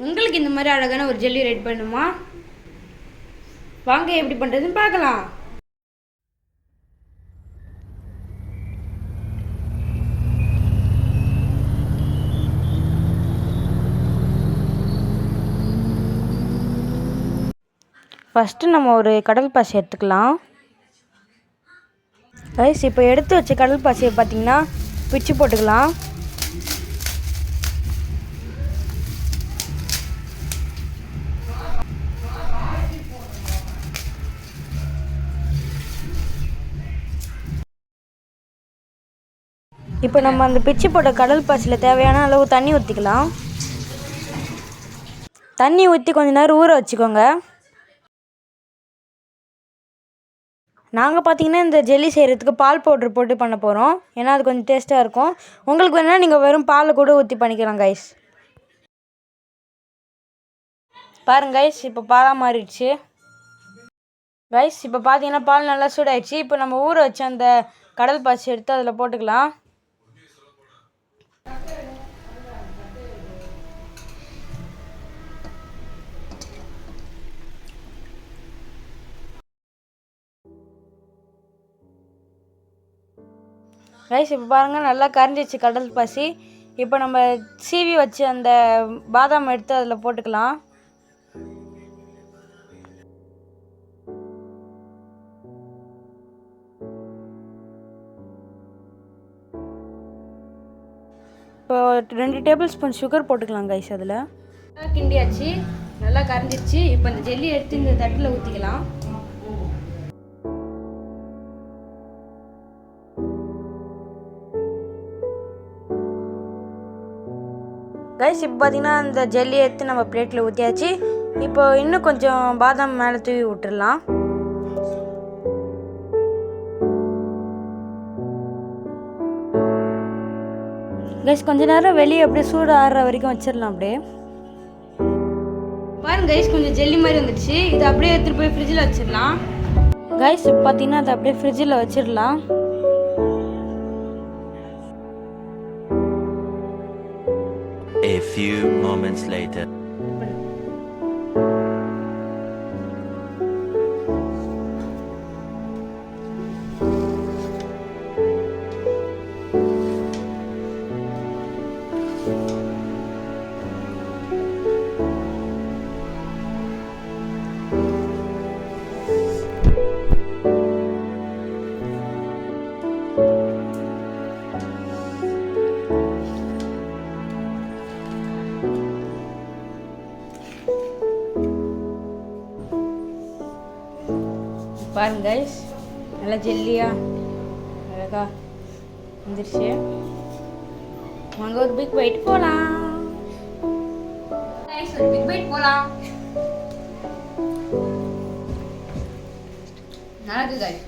உங்களுக்கு இந்த மாதிரி அழகான ஒரு ஜெல்லி ரெடி பண்ணுமா? வாங்க எப்படி பண்ணுறதுன்னு பார்க்கலாம். ஃபஸ்ட்டு நம்ம ஒரு கடல் பாசி எடுத்துக்கலாம். ரைஸ் இப்போ எடுத்து வச்ச கடல் பாசியை பார்த்திங்கன்னா பிச்சு போட்டுக்கலாம். இப்போ நம்ம அந்த பிச்சு போட்ட கடல் பாசியில் தேவையான அளவு தண்ணி ஊற்றிக்கலாம். தண்ணி ஊற்றி கொஞ்சம் நேரம் ஊற வச்சுக்கோங்க. நாங்கள் பார்த்திங்கன்னா இந்த ஜெல்லி செய்கிறதுக்கு பால் பவுட்ரு போட்டு பண்ண போகிறோம். ஏன்னா அது கொஞ்சம் டேஸ்ட்டாக இருக்கும். உங்களுக்கு வேணால் நீங்கள் வெறும் பாலை கூட ஊற்றி பண்ணிக்கலாம் கைஸ். பாருங்க கைஸ், இப்போ பாலாக மாறிடுச்சு. கைஸ் இப்போ பார்த்தீங்கன்னா பால் நல்லா சூடாயிடுச்சு. இப்போ நம்ம ஊற வச்ச அந்த கடல் பாசி எடுத்து அதில் போட்டுக்கலாம். ரைஸ் இப்போ பாருங்கள் நல்லா கரைஞ்சிச்சு கடல் பாசி. இப்போ நம்ம சீவி வச்சு அந்த பாதாம் எடுத்து அதில் போட்டுக்கலாம். இப்போ 2 டேபிள் ஸ்பூன் சுகர் போட்டுக்கலாம் கைஸ். அதில் கிண்டியாச்சு, நல்லா கரைஞ்சிருச்சு. இப்போ இந்த ஜெல்லி எடுத்து இந்த தட்டில் ஊற்றிக்கலாம். கைஸ் இப்போ பார்த்தீங்கன்னா இந்த ஜெல்லி எடுத்து நம்ம பிளேட்டில் ஊற்றியாச்சு. இப்போ இன்னும் கொஞ்சம் பாதாம் மேலே தூவி விட்டுடலாம். கைஸ் கொஞ்ச நேரம் வெளியே அப்படியே சூடு ஆறுற வரைக்கும் வச்சிடலாம். அப்படியே பாருங்க கைஸ், கொஞ்சம் ஜெல்லி மாதிரி வந்துடுச்சு. இதை அப்படியே எடுத்துகிட்டு போய் ஃப்ரிட்ஜில் வச்சிடலாம். கைஸ் இப்போ பார்த்தீங்கன்னா அதை அப்படியே ஃப்ரிட்ஜில் வச்சிடலாம். A few moments later. பாருங்க கைஸ், நல்லா ஜெல்லியா அழகா வந்துருச்சு. வாங்க ஒரு பிக் பைட் போகலாம். கைஸ் ஒரு பிக் பைட் போகலாம். நல்லா இருக்கு கைஸ்.